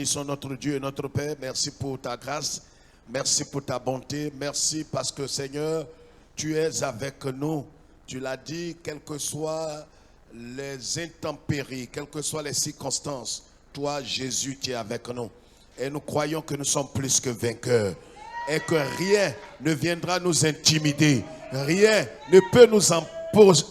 bénissons notre Dieu et notre Père. Merci pour ta grâce. Merci pour ta bonté. Merci parce que, Seigneur, tu es avec nous. Tu l'as dit, quelles que soient les intempéries, quelles que soient les circonstances, toi, Jésus, tu es avec nous. Et nous croyons que nous sommes plus que vainqueurs. Et que rien ne viendra nous intimider. Rien ne peut nous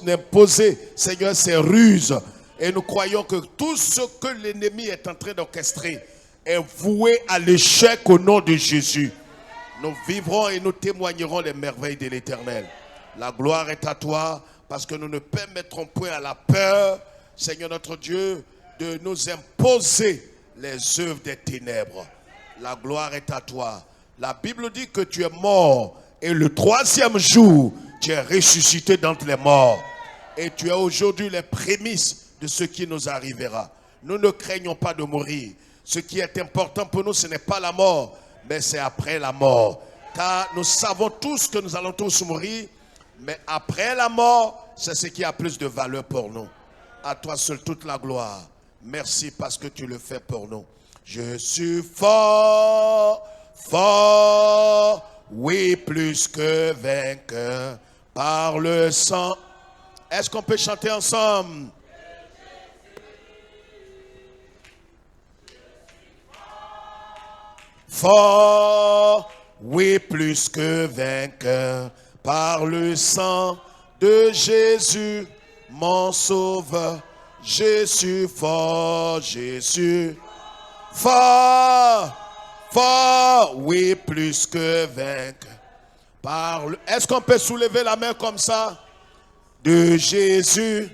imposer, Seigneur, ces ruses. Et nous croyons que tout ce que l'ennemi est en train d'orchestrer est voué à l'échec au nom de Jésus. Nous vivrons et nous témoignerons les merveilles de l'Éternel. La gloire est à toi parce que nous ne permettrons point à la peur, Seigneur notre Dieu, de nous imposer les œuvres des ténèbres. La gloire est à toi. La Bible dit que tu es mort et le troisième jour, tu es ressuscité d'entre les morts. Et tu es aujourd'hui les prémices de ce qui nous arrivera. Nous ne craignons pas de mourir. Ce qui est important pour nous, ce n'est pas la mort, mais c'est après la mort. Car nous savons tous que nous allons tous mourir, mais après la mort, c'est ce qui a plus de valeur pour nous. À toi seul toute la gloire. Merci parce que tu le fais pour nous. Je suis fort, fort, oui, plus que vainqueur par le sang. Est-ce qu'on peut chanter ensemble? Fort, oui, plus que vainqueur par le sang de Jésus, mon sauveur. Je suis fort, Jésus. Fort, fort, oui, plus que vainqueur. Est-ce qu'on peut soulever la main comme ça? De Jésus,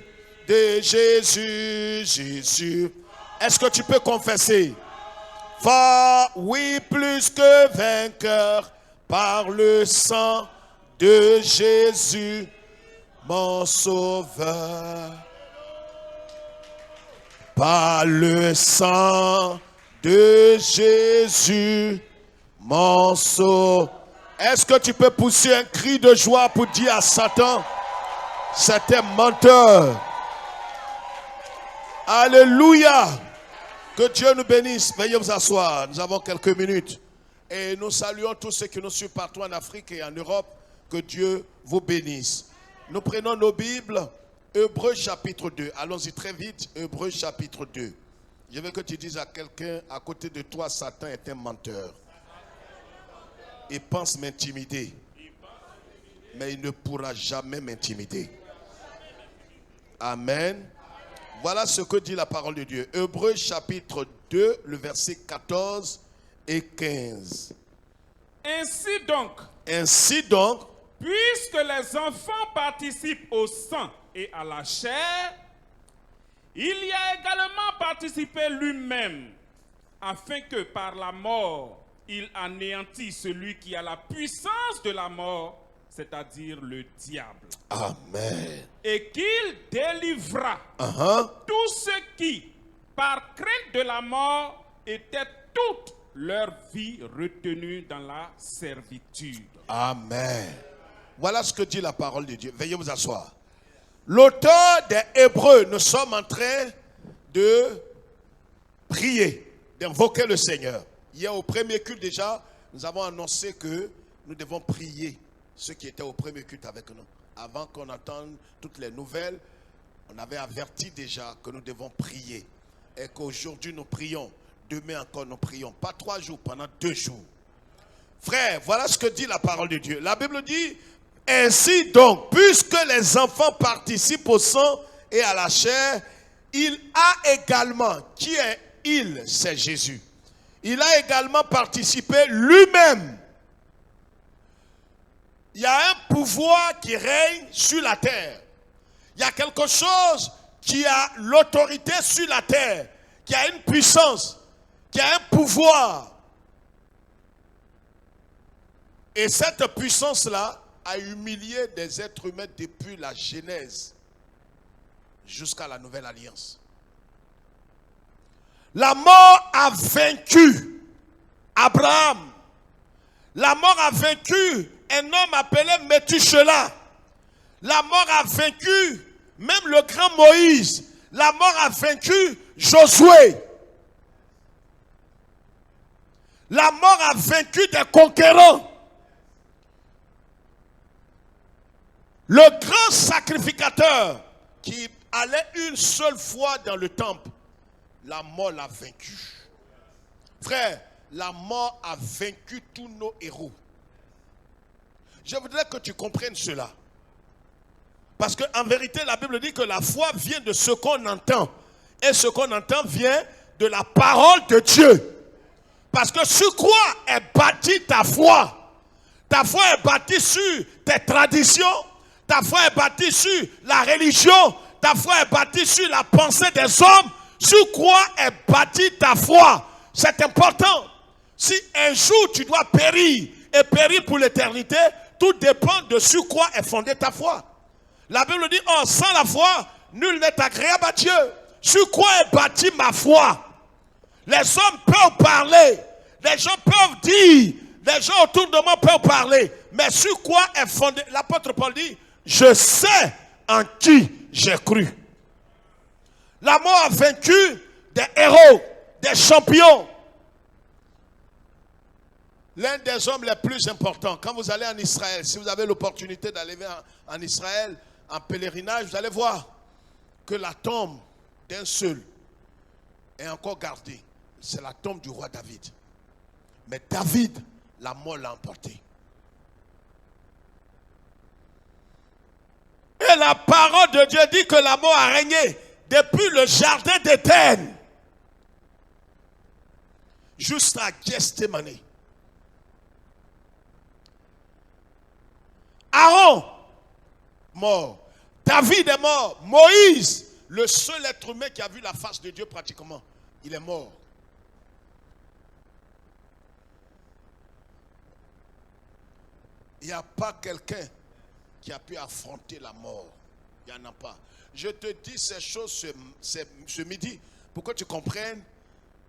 Jésus. Est-ce que tu peux confesser? Fort, oui, plus que vainqueur, par le sang de Jésus, mon sauveur. Par le sang de Jésus, mon sauveur. Est-ce que tu peux pousser un cri de joie pour dire à Satan, c'est un menteur. Alléluia. Que Dieu nous bénisse. Veuillez vous asseoir. Nous avons quelques minutes. Et nous saluons tous ceux qui nous suivent partout en Afrique et en Europe. Que Dieu vous bénisse. Nous prenons nos Bibles. Hébreux chapitre 2. Allons-y très vite. Hébreux chapitre 2. Je veux que tu dises à quelqu'un à côté de toi, Satan est un menteur. Il pense m'intimider. Mais il ne pourra jamais m'intimider. Amen. Voilà ce que dit la parole de Dieu. Hébreux chapitre 2, le verset 14 et 15. Ainsi donc, puisque les enfants participent au sang et à la chair, il y a également participé lui-même, afin que par la mort, il anéantisse celui qui a la puissance de la mort, c'est-à-dire le diable. Amen. Et qu'il délivra tous ceux qui, par crainte de la mort, étaient toute leur vie retenus dans la servitude. Amen. Voilà ce que dit la parole de Dieu. Veuillez vous asseoir. L'auteur des Hébreux, nous sommes en train de prier, d'invoquer le Seigneur. Hier au premier culte déjà, nous avons annoncé que nous devons prier ceux qui étaient au premier culte avec nous. Avant qu'on entende toutes les nouvelles, on avait averti déjà que nous devons prier. Et qu'aujourd'hui nous prions. Demain encore nous prions. Pas 3 jours, pendant 2 jours. Frère, voilà ce que dit la parole de Dieu. La Bible dit, ainsi donc, puisque les enfants participent au sang et à la chair, il a également, qui est il? C'est Jésus. Il a également participé lui-même. Il y a un pouvoir qui règne sur la terre. Il y a quelque chose qui a l'autorité sur la terre, qui a une puissance, qui a un pouvoir. Et cette puissance-là a humilié des êtres humains depuis la Genèse jusqu'à la Nouvelle Alliance. La mort a vaincu Abraham. La mort a vaincu un homme appelé Métusélah. La mort a vaincu même le grand Moïse. La mort a vaincu Josué. La mort a vaincu des conquérants. Le grand sacrificateur qui allait une seule fois dans le temple, la mort l'a vaincu. Frère, la mort a vaincu tous nos héros. Je voudrais que tu comprennes cela. Parce qu'en vérité, la Bible dit que la foi vient de ce qu'on entend. Et ce qu'on entend vient de la parole de Dieu. Parce que sur quoi est bâtie ta foi? Ta foi est bâtie sur tes traditions. Ta foi est bâtie sur la religion. Ta foi est bâtie sur la pensée des hommes. Sur quoi est bâtie ta foi? C'est important. Si un jour tu dois périr et périr pour l'éternité, tout dépend de sur quoi est fondée ta foi. La Bible dit, oh, sans la foi, nul n'est agréable à Dieu. Sur quoi est bâtie ma foi? Les hommes peuvent parler, les gens peuvent dire, les gens autour de moi peuvent parler, mais sur quoi est fondée? L'apôtre Paul dit, je sais en qui j'ai cru. La mort a vaincu des héros, des champions. L'un des hommes les plus importants, quand vous allez en Israël, si vous avez l'opportunité d'aller en Israël, en pèlerinage, vous allez voir que la tombe d'un seul est encore gardée. C'est la tombe du roi David. Mais David, la mort l'a emporté. Et la parole de Dieu dit que la mort a régné depuis le jardin d'Éden jusqu'à Gethsémane. Aaron, mort. David est mort. Moïse, le seul être humain qui a vu la face de Dieu pratiquement, il est mort. Il n'y a pas quelqu'un qui a pu affronter la mort. Il n'y en a pas. Je te dis ces choses ce midi pour que tu comprennes.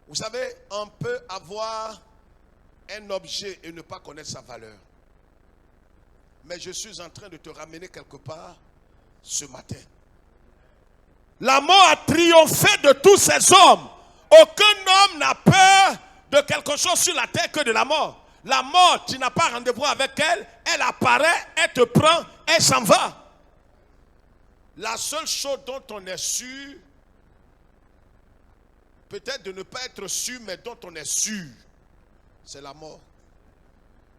Vous savez, on peut avoir un objet et ne pas connaître sa valeur. Mais je suis en train de te ramener quelque part ce matin. La mort a triomphé de tous ces hommes. Aucun homme n'a peur de quelque chose sur la terre que de la mort. La mort, tu n'as pas rendez-vous avec elle, elle apparaît, elle te prend, elle s'en va. La seule chose dont on est sûr, peut-être de ne pas être sûr, mais dont on est sûr, c'est la mort.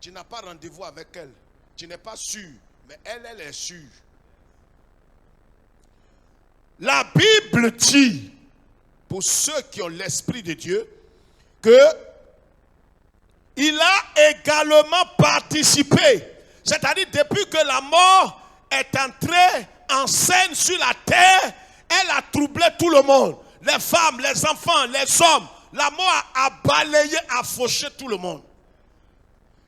Tu n'as pas rendez-vous avec elle. Tu n'es pas sûr, mais elle est sûre. La Bible dit, pour ceux qui ont l'Esprit de Dieu, que il a également participé. C'est-à-dire, depuis que la mort est entrée en scène sur la terre, elle a troublé tout le monde. Les femmes, les enfants, les hommes. La mort a balayé, a fauché tout le monde.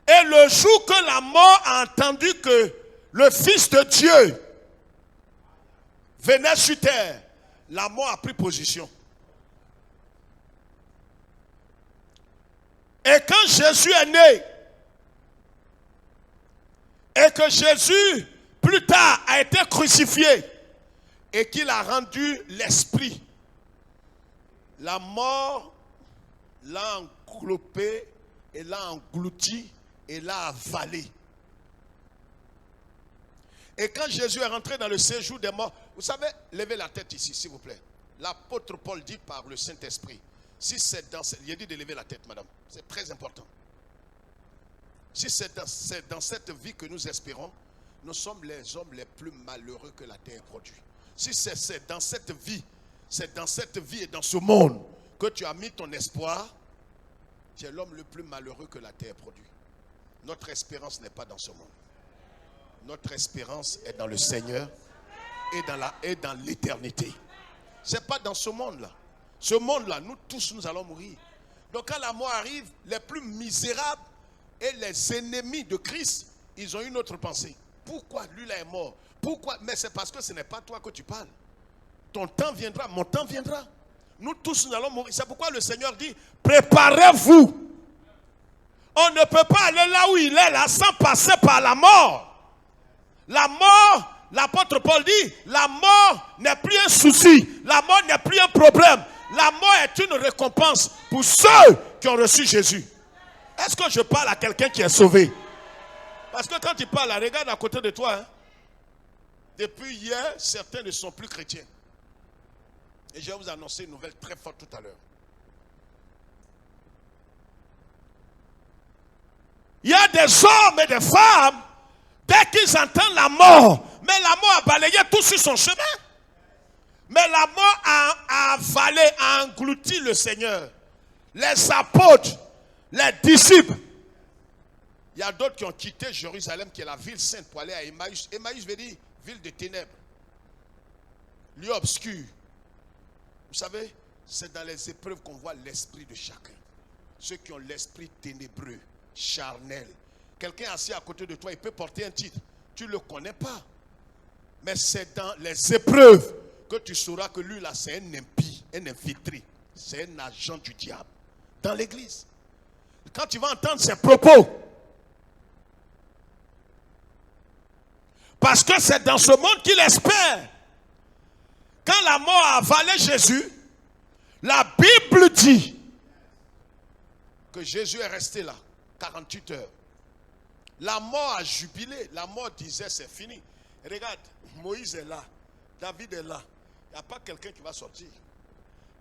Et le jour que la mort a entendu que le Fils de Dieu venait sur terre, la mort a pris position. Et quand Jésus est né, et que Jésus, plus tard, a été crucifié, et qu'il a rendu l'esprit, la mort l'a englobé, et l'a englouti, et l'a avalé. Et quand Jésus est rentré dans le séjour des morts, vous savez, levez la tête ici, s'il vous plaît. L'apôtre Paul dit par le Saint-Esprit, si c'est dans cette... Il a dit de lever la tête, madame. C'est très important. Si c'est dans cette vie que nous espérons, nous sommes les hommes les plus malheureux que la terre produit. Si c'est dans cette vie et dans ce monde que tu as mis ton espoir, tu es l'homme le plus malheureux que la terre produit. Notre espérance n'est pas dans ce monde. Notre espérance est dans le Seigneur et dans l'éternité. Ce n'est pas dans ce monde-là. Ce monde-là, nous tous, nous allons mourir. Donc quand la mort arrive, les plus misérables et les ennemis de Christ, ils ont une autre pensée. Pourquoi lui là est mort? Pourquoi? Mais c'est parce que ce n'est pas toi que tu parles. Ton temps viendra, mon temps viendra. Nous tous, nous allons mourir. C'est pourquoi le Seigneur dit, préparez-vous. On ne peut pas aller là où il est là sans passer par la mort. La mort, l'apôtre Paul dit, la mort n'est plus un souci. La mort n'est plus un problème. La mort est une récompense pour ceux qui ont reçu Jésus. Est-ce que je parle à quelqu'un qui est sauvé? Parce que quand tu parles, regarde à côté de toi. Hein. Depuis hier, certains ne sont plus chrétiens. Et je vais vous annoncer une nouvelle très forte tout à l'heure. Il y a des hommes et des femmes, dès qu'ils entendent la mort, mais la mort a balayé tout sur son chemin. Mais la mort a avalé, a englouti le Seigneur. Les apôtres, les disciples. Il y a d'autres qui ont quitté Jérusalem, qui est la ville sainte, pour aller à Emmaüs. Emmaüs veut dire ville de ténèbres. Lieu obscur. Vous savez, c'est dans les épreuves qu'on voit l'esprit de chacun. Ceux qui ont l'esprit ténébreux, charnel. Quelqu'un assis à côté de toi, il peut porter un titre. Tu ne le connais pas. Mais c'est dans les épreuves que tu sauras que lui là, c'est un impie, un infiltré. C'est un agent du diable. Dans l'église. Quand tu vas entendre ses propos. Parce que c'est dans ce monde qu'il espère. Quand la mort a avalé Jésus, la Bible dit que Jésus est resté là, 48 heures. La mort a jubilé. La mort disait c'est fini. Regarde, Moïse est là. David est là. Il n'y a pas quelqu'un qui va sortir.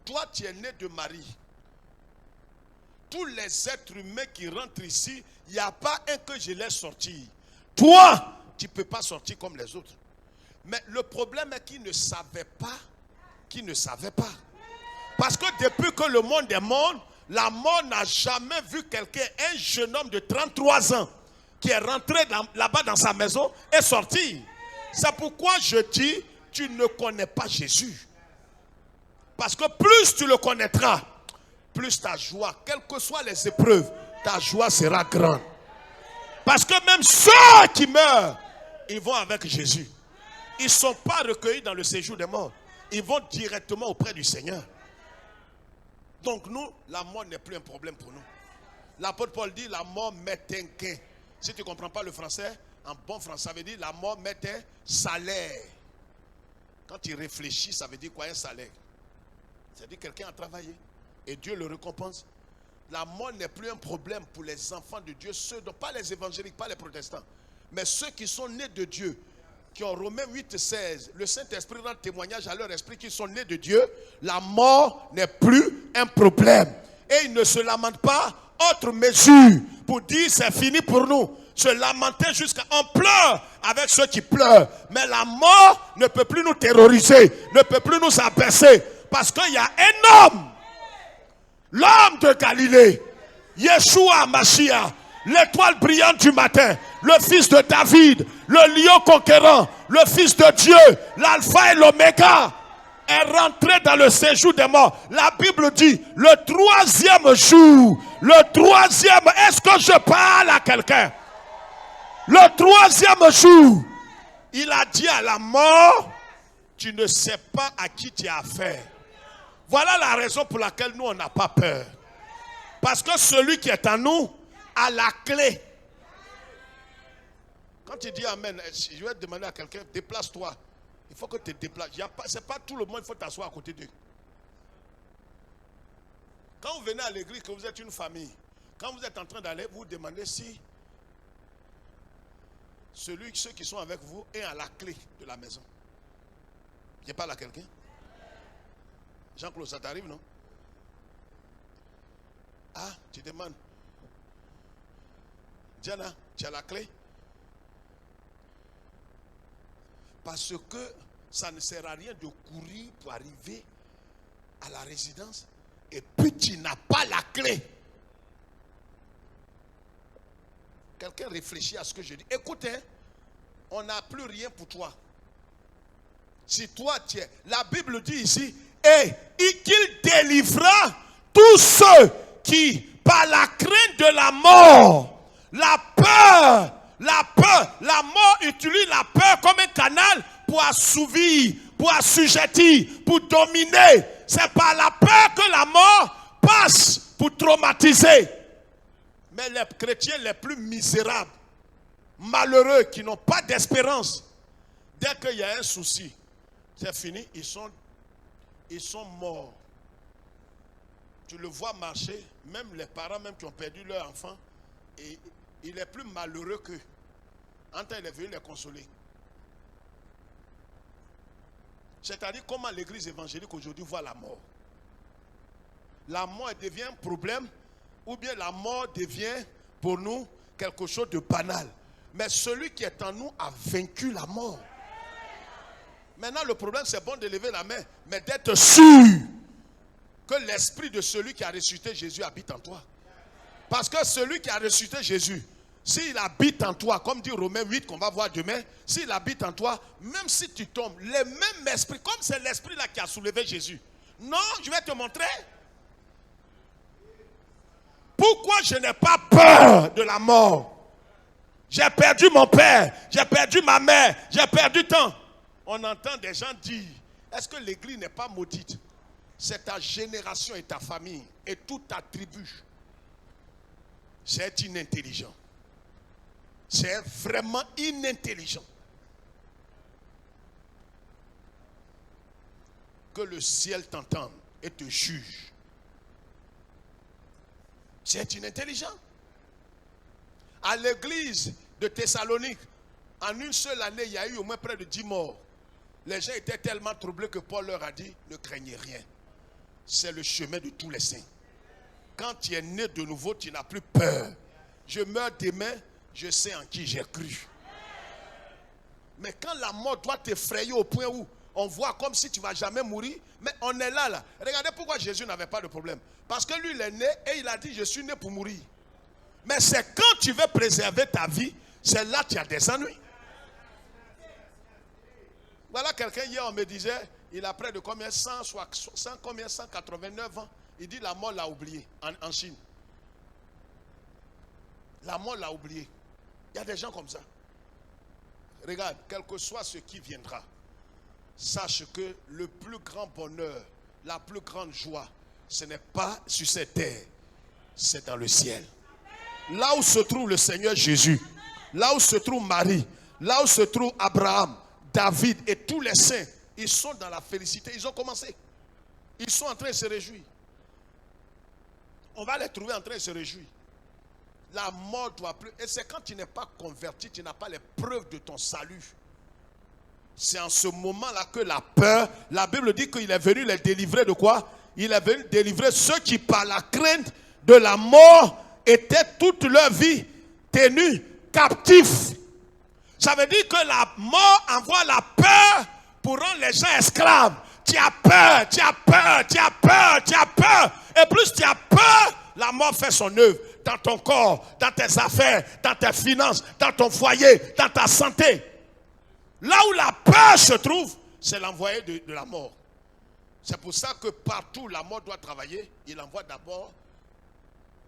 Toi, tu es né de Marie. Tous les êtres humains qui rentrent ici, il n'y a pas un que je laisse sortir. Toi, tu ne peux pas sortir comme les autres. Mais le problème est qu'ils ne savaient pas. Qu'ils ne savaient pas. Parce que depuis que le monde est monde, la mort n'a jamais vu quelqu'un, un jeune homme de 33 ans, qui est rentré là-bas dans sa maison et sorti. C'est pourquoi je dis, tu ne connais pas Jésus. Parce que plus tu le connaîtras, plus ta joie, quelles que soient les épreuves, ta joie sera grande. Parce que même ceux qui meurent, ils vont avec Jésus. Ils ne sont pas recueillis dans le séjour des morts. Ils vont directement auprès du Seigneur. Donc nous, la mort n'est plus un problème pour nous. L'apôtre Paul dit, la mort met un gain. Si tu ne comprends pas le français, en bon français, ça veut dire la mort met un salaire. Quand tu réfléchis, ça veut dire quoi un salaire? Ça veut dire que quelqu'un a travaillé et Dieu le récompense. La mort n'est plus un problème pour les enfants de Dieu, ceux, pas les évangéliques, pas les protestants, mais ceux qui sont nés de Dieu, qui ont Romains 8, 16. Le Saint-Esprit rend témoignage à leur esprit qu'ils sont nés de Dieu. La mort n'est plus un problème. Et ils ne se lamentent pas, autre mesure, pour dire c'est fini pour nous. Se lamenter jusqu'à... On pleure avec ceux qui pleurent. Mais la mort ne peut plus nous terroriser, ne peut plus nous abaisser. Parce qu'il y a un homme, l'homme de Galilée, Yeshua Mashiach, l'étoile brillante du matin, le fils de David, le lion conquérant, le fils de Dieu, l'alpha et l'oméga, est rentré dans le séjour des morts. La Bible dit, le troisième jour, est-ce que je parle à quelqu'un? Le troisième jour, il a dit à la mort, tu ne sais pas à qui tu as affaire. Voilà la raison pour laquelle nous, on n'a pas peur. Parce que celui qui est en nous a la clé. Quand tu dis Amen, je vais demander à quelqu'un, déplace-toi. Il faut que tu te déplaces. Ce n'est pas tout le monde, il faut t'asseoir à côté d'eux. Quand vous venez à l'église, que vous êtes une famille, quand vous êtes en train d'aller, vous demandez si ceux qui sont avec vous est à la clé de la maison. Je parle à quelqu'un. Jean-Claude, ça t'arrive, non? Ah, tu demandes. Diana, tu as la clé? Parce que ça ne sert à rien de courir pour arriver à la résidence et puis tu n'as pas la clé. Quelqu'un réfléchit à ce que je dis. Écoute, hein, on n'a plus rien pour toi. Si toi tu es... La Bible dit ici, et qu'il délivra tous ceux qui, par la crainte de la mort, la peur, la mort utilise la peur comme un canal pour assouvir, pour assujettir, pour dominer. C'est par la peur que la mort passe pour traumatiser. Mais les chrétiens les plus misérables, malheureux, qui n'ont pas d'espérance, dès qu'il y a un souci, c'est fini, ils sont morts. Tu le vois marcher, même les parents même qui ont perdu leur enfant, Et il est plus malheureux qu'eux. En temps, il est venu les consoler. C'est-à-dire comment l'église évangélique aujourd'hui voit la mort. La mort devient un problème, ou bien la mort devient pour nous quelque chose de banal. Mais celui qui est en nous a vaincu la mort. Maintenant, le problème, c'est bon de lever la main, mais d'être sûr que l'esprit de celui qui a ressuscité Jésus habite en toi. Parce que celui qui a ressuscité Jésus, s'il habite en toi, comme dit Romains 8 qu'on va voir demain, s'il habite en toi, même si tu tombes, le même esprit, comme c'est l'esprit là qui a soulevé Jésus. Non, je vais te montrer. Pourquoi je n'ai pas peur de la mort? J'ai perdu mon père, j'ai perdu ma mère, j'ai perdu tant. On entend des gens dire, est-ce que l'église n'est pas maudite? C'est ta génération et ta famille et toute ta tribu. C'est inintelligent. C'est vraiment inintelligent. Que le ciel t'entende et te juge. C'est inintelligent. À l'église de Thessalonique, en une seule année, il y a eu au moins près de 10 morts. Les gens étaient tellement troublés que Paul leur a dit, ne craignez rien. C'est le chemin de tous les saints. Quand tu es né de nouveau, tu n'as plus peur. Je meurs demain, je sais en qui j'ai cru. Mais quand la mort doit t'effrayer au point où on voit comme si tu ne vas jamais mourir, mais on est là. Regardez pourquoi Jésus n'avait pas de problème. Parce que lui, il est né et il a dit, je suis né pour mourir. Mais c'est quand tu veux préserver ta vie, c'est là que tu as des ennuis. Voilà quelqu'un hier, on me disait, il a près de combien, 189 ans. Il dit la mort l'a oublié en Chine. La mort l'a oublié. Il y a des gens comme ça. Regarde, quel que soit ce qui viendra, sache que le plus grand bonheur, la plus grande joie, ce n'est pas sur cette terre, c'est dans le ciel. Là où se trouve le Seigneur Jésus, là où se trouve Marie, là où se trouve Abraham, David et tous les saints, ils sont dans la félicité. Ils ont commencé. Ils sont en train de se réjouir. On va les trouver en train de se réjouir. La mort doit plus. Et c'est quand tu n'es pas converti, tu n'as pas les preuves de ton salut. C'est en ce moment-là que la peur, la Bible dit qu'il est venu les délivrer de quoi? Il est venu délivrer ceux qui par la crainte de la mort étaient toute leur vie tenus captifs. Ça veut dire que la mort envoie la peur pour rendre les gens esclaves. Tu as peur, tu as peur, tu as peur, tu as peur. Et plus tu as peur, la mort fait son œuvre dans ton corps, dans tes affaires, dans tes finances, dans ton foyer, dans ta santé. Là où la peur se trouve, c'est l'envoyé de la mort. C'est pour ça que partout la mort doit travailler. Il envoie d'abord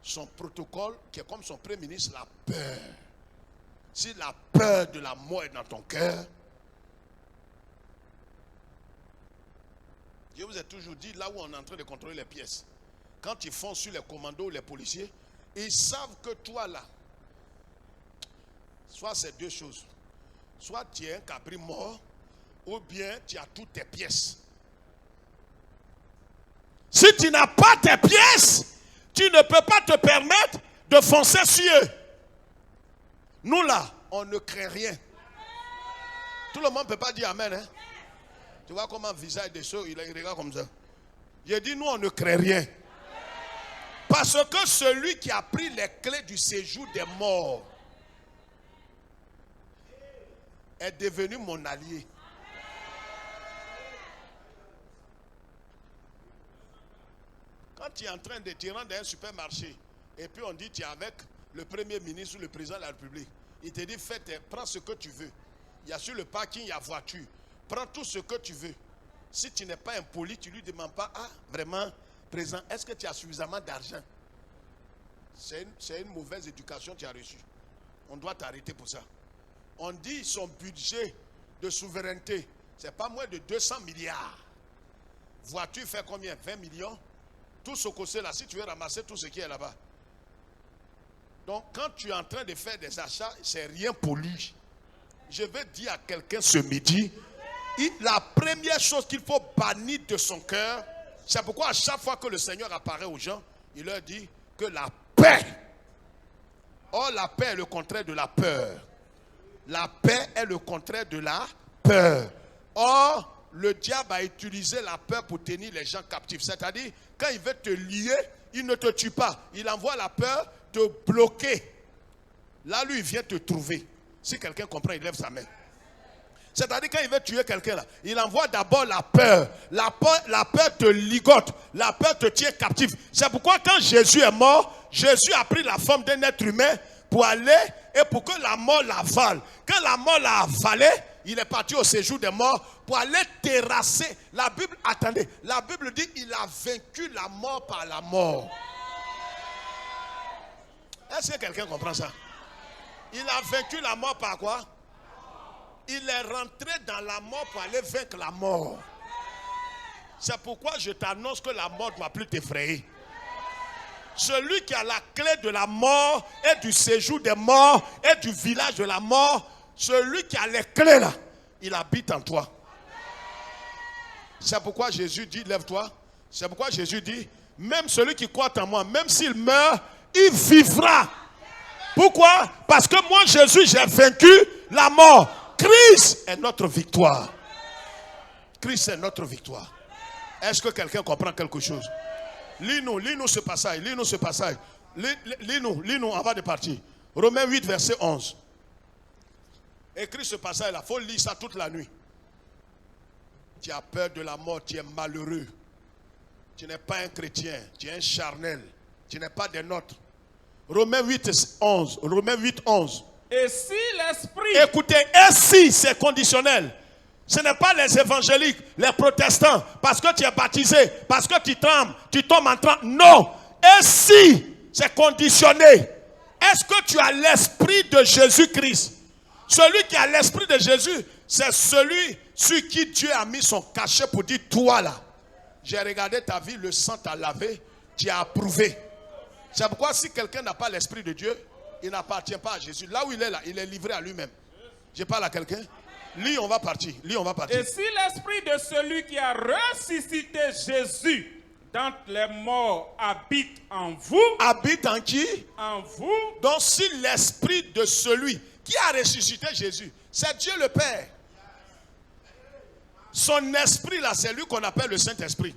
son protocole qui est comme son premier ministre, la peur. Si la peur de la mort est dans ton cœur, je vous ai toujours dit, là où on est en train de contrôler les pièces, quand ils font sur les commandos, les policiers, ils savent que toi là, soit c'est deux choses. Soit tu es un cabri mort, ou bien tu as toutes tes pièces. Si tu n'as pas tes pièces, tu ne peux pas te permettre de foncer sur eux. Nous là, on ne crée rien. Tout le monde ne peut pas dire amen. Hein? Tu vois comment le visage de ceux, il regarde comme ça. J'ai dit, nous on ne crée rien. Parce que celui qui a pris les clés du séjour des morts est devenu mon allié. Quand tu es en train de te rendre dans un supermarché et puis on dit tu es avec le premier ministre ou le président de la République, il te dit prends ce que tu veux. Il y a sur le parking, il y a voiture. Prends tout ce que tu veux. Si tu n'es pas impoli, tu ne lui demandes pas, ah vraiment, président, est-ce que tu as suffisamment d'argent? C'est une mauvaise éducation que tu as reçue. On doit t'arrêter pour ça. On dit son budget de souveraineté, c'est pas moins de 200 milliards. Voiture fait combien? 20 millions? Tout ce côté là, si tu veux ramasser tout ce qui est là-bas. Donc quand tu es en train de faire des achats, c'est rien pour lui. Je vais dire à quelqu'un ce midi, la première chose qu'il faut bannir de son cœur, c'est pourquoi à chaque fois que le Seigneur apparaît aux gens, il leur dit que la paix Or, la paix est le contraire de la peur. La paix est le contraire de la peur. Or, le diable a utilisé la peur pour tenir les gens captifs. C'est-à-dire, quand il veut te lier, il ne te tue pas. Il envoie la peur te bloquer. Là, lui, il vient te trouver. Si quelqu'un comprend, il lève sa main. C'est-à-dire, quand il veut tuer quelqu'un, là, il envoie d'abord la peur. La peur te ligote. La peur te tient captif. C'est pourquoi quand Jésus est mort, Jésus a pris la forme d'un être humain pour aller et pour que la mort l'avale. Quand la mort l'a avalé, il est parti au séjour des morts pour aller terrasser. La Bible, attendez, la Bible dit il a vaincu la mort par la mort. Est-ce que quelqu'un comprend ça? Il a vaincu la mort par quoi? Il est rentré dans la mort pour aller vaincre la mort. C'est pourquoi je t'annonce que la mort ne doit plus t'effrayer. Celui qui a la clé de la mort et du séjour des morts et du village de la mort, celui qui a les clés là, il habite en toi. C'est pourquoi Jésus dit, lève-toi. C'est pourquoi Jésus dit, même celui qui croit en moi, même s'il meurt, il vivra. Pourquoi? Parce que moi, Jésus, j'ai vaincu la mort. Christ est notre victoire. Christ est notre victoire. Est-ce que quelqu'un comprend quelque chose? Lis-nous ce passage. Lis-nous ce passage. Lis-nous avant de partir. Romains 8, verset 11. Écris ce passage-là. Il faut lire ça toute la nuit. Tu as peur de la mort, tu es malheureux. Tu n'es pas un chrétien, tu es un charnel. Tu n'es pas des nôtres. Romains 8, 11. Romains 8, 11. Et si l'esprit... Écoutez, et si c'est conditionnel. Ce n'est pas les évangéliques, les protestants, parce que tu es baptisé, parce que tu trembles, tu tombes en transe. Non. Et si c'est conditionné. Est-ce que tu as l'esprit de Jésus-Christ? Celui qui a l'esprit de Jésus, c'est celui sur qui Dieu a mis son cachet pour dire, toi là, j'ai regardé ta vie, le sang t'a lavé, tu as approuvé. C'est pourquoi si quelqu'un n'a pas l'esprit de Dieu, il n'appartient pas à Jésus. Là où il est là, il est livré à lui-même. Je parle à quelqu'un. Lis, on va partir. Lis, on va partir. Et si l'esprit de celui qui a ressuscité Jésus d'entre les morts habite en vous. Habite en qui? En vous. Donc si l'esprit de celui qui a ressuscité Jésus, c'est Dieu le Père. Son esprit là, c'est lui qu'on appelle le Saint-Esprit.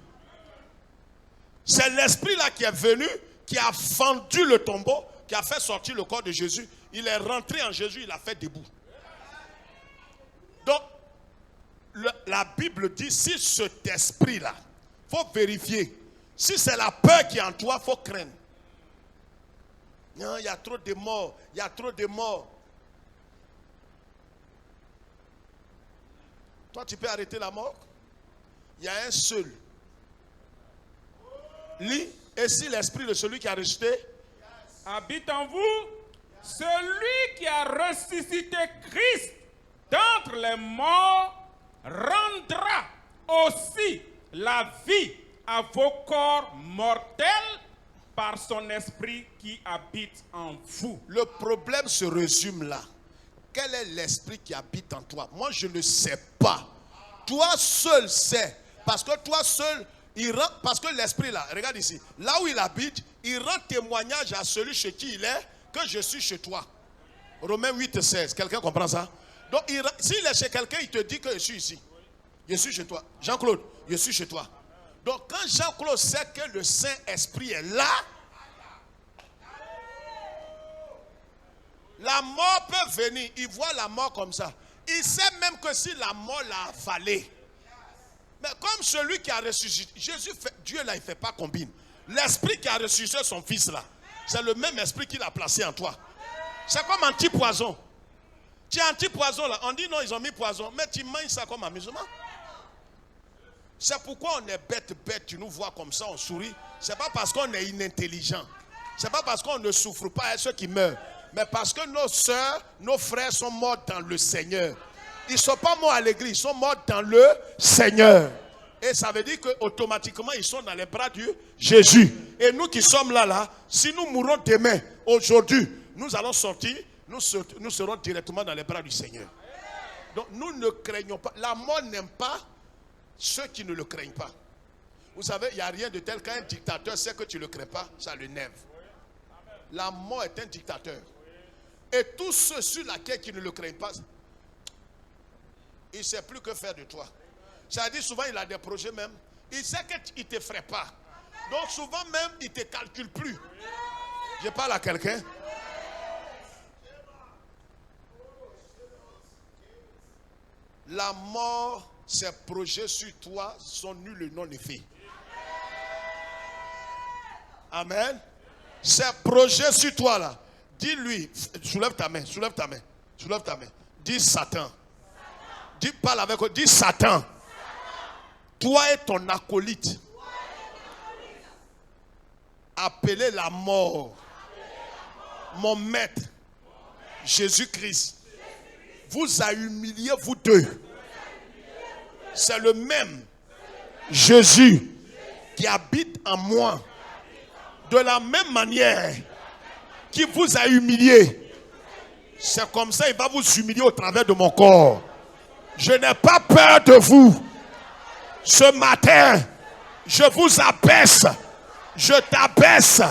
C'est l'esprit là qui est venu, qui a fendu le tombeau, qui a fait sortir le corps de Jésus. Il est rentré en Jésus, il a fait debout. Donc, la Bible dit, si cet esprit-là, il faut vérifier. Si c'est la peur qui est en toi, il faut craindre. Non, il y a trop de morts, il y a trop de morts. Toi, tu peux arrêter la mort? Il y a un seul. Lis, et si l'esprit de celui qui a ressuscité habite en vous, celui qui a ressuscité Christ d'entre les morts rendra aussi la vie à vos corps mortels par son esprit qui habite en vous. Le problème se résume là. Quel est l'esprit qui habite en toi? Moi, je ne sais pas. Toi seul sais. Parce que toi seul, parce que l'esprit là, regarde ici, là où il habite, il rend témoignage à celui chez qui il est que je suis chez toi. Romains 8, 16. Quelqu'un comprend ça? Donc, s'il est chez quelqu'un, il te dit que je suis ici. Je suis chez toi. Jean-Claude, je suis chez toi. Donc, quand Jean-Claude sait que le Saint-Esprit est là, la mort peut venir. Il voit la mort comme ça. Il sait même que si la mort l'a avalé. Mais comme celui qui a ressuscité, Dieu là, il ne fait pas combine. L'esprit qui a ressuscité son fils là, c'est le même esprit qu'il a placé en toi. C'est comme anti-poison. Tu es anti-poison là. On dit non, ils ont mis poison. Mais tu manges ça comme amusement. C'est pourquoi on est bête. Tu nous vois comme ça, on sourit. C'est pas parce qu'on est inintelligent. C'est pas parce qu'on ne souffre pas à ceux qui meurent. Mais parce que nos soeurs, nos frères sont morts dans le Seigneur. Ils ne sont pas morts à l'église, ils sont morts dans le Seigneur. Et ça veut dire qu'automatiquement, ils sont dans les bras de Jésus. Et nous qui sommes là, si nous mourons demain, aujourd'hui, nous allons sortir, nous serons directement dans les bras du Seigneur. Donc nous ne craignons pas. La mort n'aime pas ceux qui ne le craignent pas. Vous savez, il n'y a rien de tel qu'un dictateur sait que tu ne le crains pas, ça l'énerve. La mort est un dictateur. Et tous ceux sur laquelle qui ne le craignent pas, il ne sait plus que faire de toi. C'est-à-dire souvent il a des projets même. Il sait qu'il ne te ferait pas. Donc souvent même il ne te calcule plus. Je parle à quelqu'un. La mort, ses projets sur toi sont nuls et non effets. Amen. Ses projets sur toi là. Dis-lui, soulève ta main, soulève ta main, soulève ta main. Dis Satan. Dis, parle avec eux, dis Satan. Toi et ton acolyte. Appelez la mort. Mon maître, Jésus-Christ, vous a humilié vous deux. C'est le même Jésus qui habite en moi. De la même manière qui vous a humilié. C'est comme ça il va vous humilier au travers de mon corps. Je n'ai pas peur de vous. Ce matin, je vous abaisse. Je t'abaisse.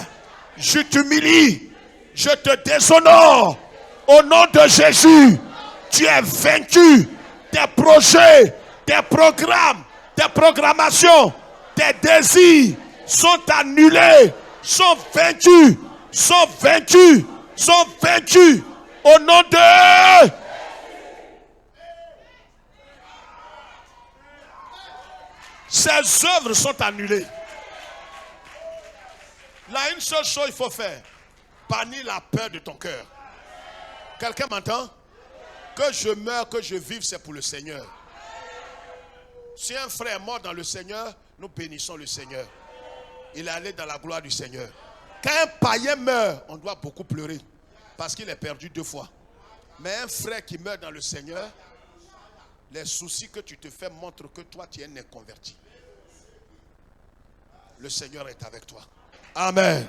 Je t'humilie. Je te déshonore. Au nom de Jésus, tu es vaincu. Tes projets, tes programmes, tes programmations, tes désirs sont annulés, sont vaincus, sont vaincus, sont vaincus. Au nom de... Ces œuvres sont annulées. Là, une seule chose il faut faire. Bannir la peur de ton cœur. Quelqu'un m'entend? Que je meure, que je vive, c'est pour le Seigneur. Si un frère est mort dans le Seigneur, nous bénissons le Seigneur. Il est allé dans la gloire du Seigneur. Quand un païen meurt, on doit beaucoup pleurer. Parce qu'il est perdu 2 fois. Mais un frère qui meurt dans le Seigneur, les soucis que tu te fais montrent que toi tu es un inconverti. Le Seigneur est avec toi. Amen.